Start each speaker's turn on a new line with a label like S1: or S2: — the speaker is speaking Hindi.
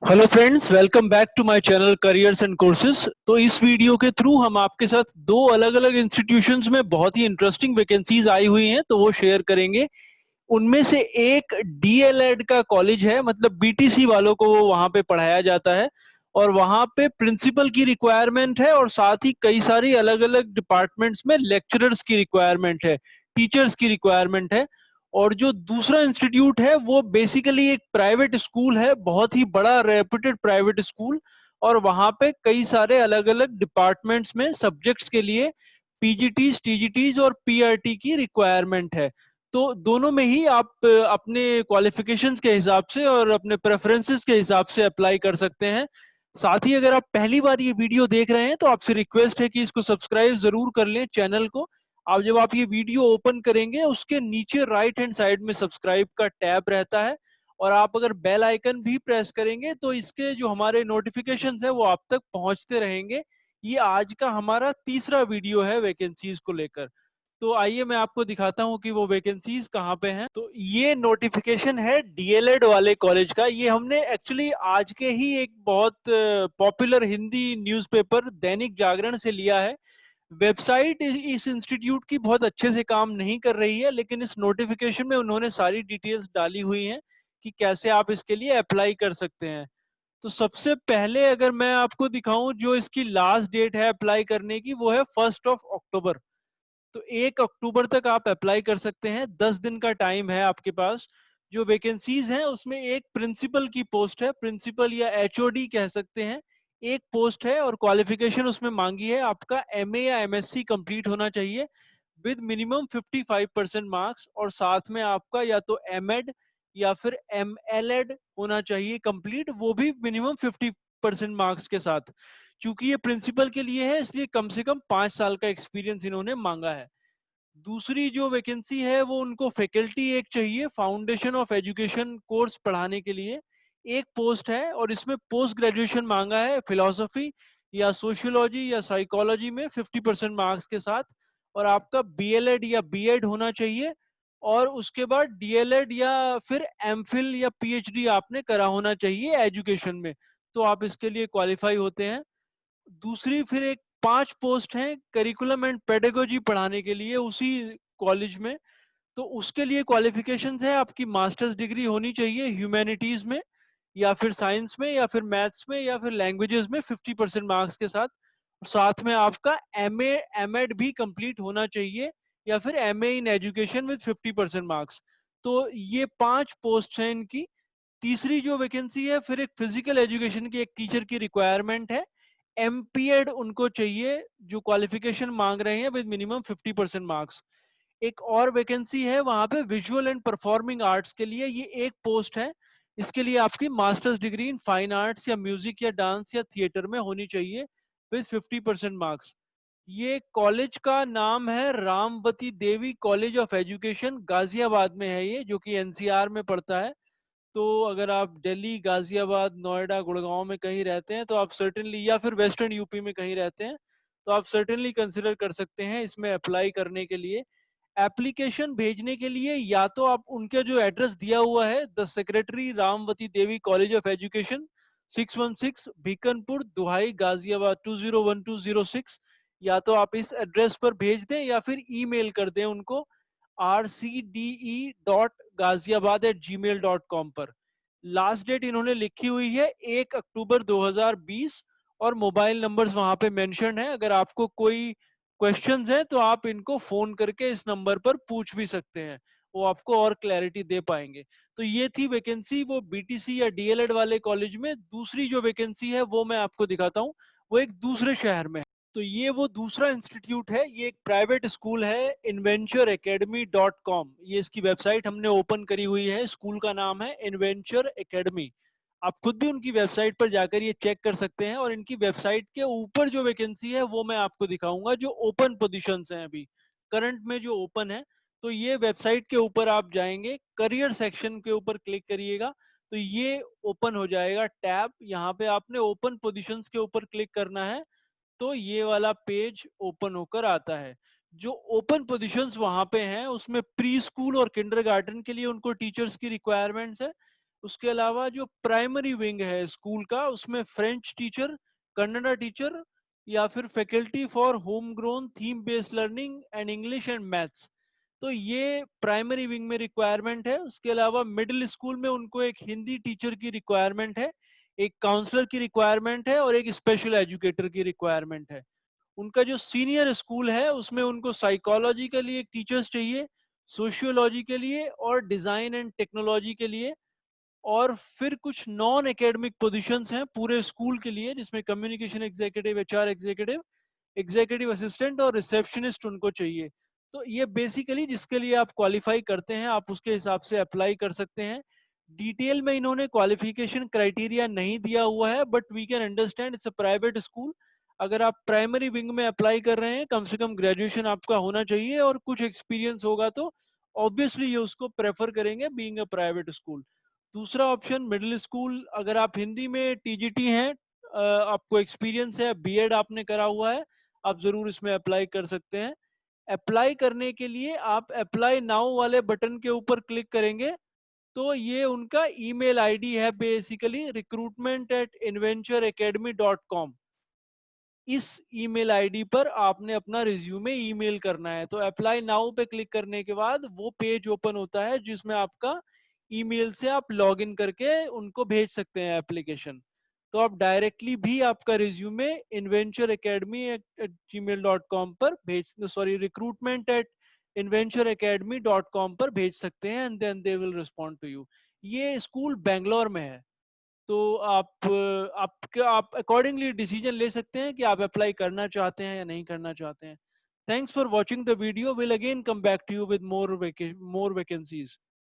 S1: Hello friends, welcome back to my channel careers and courses. तो इस वीडियो के थ्रू हम आपके साथ दो अलग अलग इंस्टीट्यूशंस में बहुत ही इंटरेस्टिंग वैकेंसीज आई हुई हैं तो वो शेयर करेंगे। उनमें से एक डीएलएड का कॉलेज है, मतलब बीटीसी वालों को वो वहाँ पे पढ़ाया जाता है और वहाँ पे प्रिंसिपल की रिक्वायरमेंट है और साथ ही कई सारी अलग अलग डिपार्टमेंट्स में लेक्चरर्स की रिक्वायरमेंट है, टीचर्स की रिक्वायरमेंट है। और जो दूसरा इंस्टीट्यूट है वो बेसिकली एक प्राइवेट स्कूल है, बहुत ही बड़ा रेप्यूटेड प्राइवेट स्कूल। और वहाँ पे कई सारे अलग अलग डिपार्टमेंट्स में सब्जेक्ट्स के लिए पीजीटीज, टीजीटीज और पीआरटी की रिक्वायरमेंट है। तो दोनों में ही आप अपने क्वालिफिकेशंस के हिसाब से और अपने प्रेफरेंसेस के हिसाब से अप्लाई कर सकते हैं। साथ ही अगर आप पहली बार ये वीडियो देख रहे हैं तो आपसे रिक्वेस्ट है कि इसको सब्सक्राइब जरूर कर लें चैनल को। आप जब आप ये वीडियो ओपन करेंगे उसके नीचे राइट हैंड साइड में सब्सक्राइब का टैब रहता है और आप अगर बेल आइकन भी प्रेस करेंगे तो इसके जो हमारे नोटिफिकेशंस है वो आप तक पहुंचते रहेंगे। ये आज का हमारा तीसरा वीडियो है वैकेंसीज को लेकर। तो आइए मैं आपको दिखाता हूँ कि वो वैकेंसीज कहाँ पे हैं। तो ये नोटिफिकेशन है डीएलएड वाले कॉलेज का। ये हमने एक्चुअली आज के ही एक बहुत पॉपुलर हिंदी न्यूज़पेपर दैनिक जागरण से लिया है। वेबसाइट इस इंस्टीट्यूट की बहुत अच्छे से काम नहीं कर रही है, लेकिन इस नोटिफिकेशन में उन्होंने सारी डिटेल्स डाली हुई हैं कि कैसे आप इसके लिए अप्लाई कर सकते हैं। तो सबसे पहले अगर मैं आपको दिखाऊं, जो इसकी लास्ट डेट है अप्लाई करने की वो है 1 अक्टूबर। तो 1 अक्टूबर तक आप अप्लाई कर सकते हैं, 10 दिन का टाइम है आपके पास। जो वैकेंसीज हैं उसमें एक प्रिंसिपल की पोस्ट है, प्रिंसिपल या एचओडी कह सकते हैं, एक पोस्ट है। और क्वालिफिकेशन उसमें मांगी है आपका एमए या एमएससी कंप्लीट होना चाहिए विद मिनिमम 55% मार्क्स, और साथ में आपका या तो एमएड या फिर एमएलएड होना चाहिए कंप्लीट, वो भी मिनिमम 50% मार्क्स के साथ। चूंकि ये प्रिंसिपल के लिए है इसलिए कम से कम 5 साल का एक्सपीरियंस इन्होंने मांगा है। दूसरी जो वैकेंसी है वो उनको फैकल्टी एक चाहिए, फाउंडेशन ऑफ एजुकेशन कोर्स पढ़ाने के लिए एक पोस्ट है। और इसमें पोस्ट ग्रेजुएशन मांगा है फिलोसफी या सोशियोलॉजी या साइकोलॉजी में 50% मार्क्स के साथ। और आपका बीएलएड या बीएड होना चाहिए और उसके बाद डीएलएड या फिर एमफिल या पीएचडी आपने करा होना चाहिए एजुकेशन में, तो आप इसके लिए क्वालिफाई होते हैं। दूसरी फिर एक 5 पोस्ट हैं करिकुलम एंड पेडागोजी पढ़ाने के लिए उसी कॉलेज में। तो उसके लिए क्वालिफिकेशंस है आपकी मास्टर्स डिग्री होनी चाहिए ह्यूमैनिटीज में या फिर साइंस में या फिर मैथ्स में या फिर लैंग्वेजेस में 50% मार्क्स के साथ। साथ में आपका एमए एमएड भी कंप्लीट होना चाहिए या फिर MA in education with 50% marks. तो ये 5 पोस्ट हैं इनकी। तीसरी जो वैकेंसी है फिर एक फिजिकल एजुकेशन की एक टीचर की रिक्वायरमेंट है, एमपीएड उनको चाहिए, जो क्वालिफिकेशन मांग रहे हैं विद मिनिमम 50% मार्क्स। एक और वैकेंसी है वहां पे विजुअल एंड परफॉर्मिंग आर्ट्स के लिए, ये एक पोस्ट है। इसके लिए आपकी masters degree in fine arts या म्यूजिक या डांस या थिएटर में होनी चाहिए विद 50% मार्क्स। ये कॉलेज का नाम है रामवती देवी कॉलेज ऑफ एजुकेशन, गाजियाबाद में है ये, जो कि एनसीआर में पड़ता है। तो अगर आप दिल्ली, गाजियाबाद, नोएडा, गुड़गांव में कहीं रहते हैं तो आप सर्टेनली, या फिर वेस्टर्न यूपी में कहीं रहते हैं तो आप सर्टेनली कंसिडर कर सकते हैं इसमें अप्लाई करने के लिए। एप्लीकेशन भेजने के लिए या तो आप उनके जो एड्रेस दिया हुआ है, the secretary Ramwati Devi college of education, 616 बीकनपुर दुहाई गाजियाबाद 201206, या तो आप इस एड्रेस पर भेज दें या फिर ईमेल कर दें उनको rcde.gaziabad@gmail.com पर। लास्ट डेट इन्होंने लिखी हुई है 1 अक्टूबर 2020 और मोबाइल नंबर्स वहां पे मेंशन है। अगर आपको कोई क्वेश्चंस हैं तो आप इनको फोन करके इस नंबर पर पूछ भी सकते हैं, वो आपको और क्लैरिटी दे पाएंगे। तो ये थी वैकेंसी वो बीटीसी या डीएलएड वाले कॉलेज में। दूसरी जो वैकेंसी है वो मैं आपको दिखाता हूँ, वो एक दूसरे शहर में है। तो ये वो दूसरा इंस्टीट्यूट है, ये एक प्राइवेट स्कूल है, inventureacademy.com, ये इसकी वेबसाइट हमने ओपन करी हुई है। स्कूल का नाम है इन्वेंचर एकेडमी। आप खुद भी उनकी वेबसाइट पर जाकर ये चेक कर सकते हैं। और इनकी वेबसाइट के ऊपर जो वैकेंसी है वो मैं आपको दिखाऊंगा, जो ओपन पोजीशंस हैं अभी करंट में जो ओपन है। तो ये वेबसाइट के ऊपर आप जाएंगे, करियर सेक्शन के ऊपर क्लिक करिएगा तो ये ओपन हो जाएगा टैब। यहाँ पे आपने ओपन पोजीशंस के ऊपर क्लिक करना है तो ये वाला पेज ओपन होकर आता है। जो ओपन पोजीशंस वहां पे हैं उसमें प्री स्कूल और किंडरगार्टन के लिए उनको टीचर्स की रिक्वायरमेंट्स है। उसके अलावा जो प्राइमरी विंग है स्कूल का, उसमें फ्रेंच टीचर, कन्नड़ा टीचर, या फिर faculty for home grown theme based learning and English and maths. तो ये प्राइमरी विंग में रिक्वायरमेंट है। उसके अलावा मिडिल स्कूल में उनको एक हिंदी टीचर की रिक्वायरमेंट है, एक काउंसलर की रिक्वायरमेंट है और एक स्पेशल एजुकेटर की रिक्वायरमेंट है। उनका जो सीनियर स्कूल है उसमें उनको साइकोलॉजी के लिए एक टीचर्स चाहिए, सोशियोलॉजी के लिए और डिजाइन एंड टेक्नोलॉजी के लिए। और फिर कुछ नॉन एकेडमिक पोजीशंस हैं पूरे स्कूल के लिए, जिसमें communication executive, HR executive, executive assistant और रिसेप्शनिस्ट उनको चाहिए। तो ये बेसिकली जिसके लिए आप क्वालिफाई करते हैं, आप उसके हिसाब से अप्लाई कर सकते हैं। डिटेल में इन्होंने क्वालिफिकेशन क्राइटेरिया नहीं दिया हुआ है, but we can understand it's a private school. अगर आप प्राइमरी विंग में अप्लाई कर रहे हैं, कम से कम ग्रेजुएशन आपका होना चाहिए और कुछ एक्सपीरियंस होगा, तो ऑब्वियसली ये उसको प्रेफर करेंगे बीइंग अ प्राइवेट स्कूल। दूसरा ऑप्शन मिडिल स्कूल, अगर आप हिंदी में टीजीटी हैं, आपको एक्सपीरियंस है, बीएड आपने करा हुआ है, आप जरूर इसमें अप्लाई कर सकते हैं। अप्लाई करने के लिए आप अप्लाई नाउ वाले बटन के ऊपर क्लिक करेंगे, तो ये उनका ईमेल आईडी है, बेसिकली recruitment@inventureacademy.com। इस ईमेल आईडी पर आपने अपना रिज्यूमे ईमेल करना है। तो अप्लाई नाउ पे क्लिक करने के बाद वो पेज ओपन होता है, जिसमें आपका ईमेल से आप लॉगिन करके उनको भेज सकते हैं एप्लीकेशन। तो आप डायरेक्टली भी आपका रिज्यूमे inventureacademy@gmail.com पर भेज, सॉरी, recruitment@inventureacademy.com पर भेज सकते हैं, and then they will respond to you. ये स्कूल बेंगलोर में है। तो आप अकॉर्डिंगली डिसीजन ले सकते हैं कि आप अप्लाई करना चाहते हैं या नहीं करना चाहते हैं। Thanks for watching the video. Will again come back to you with more vacancies.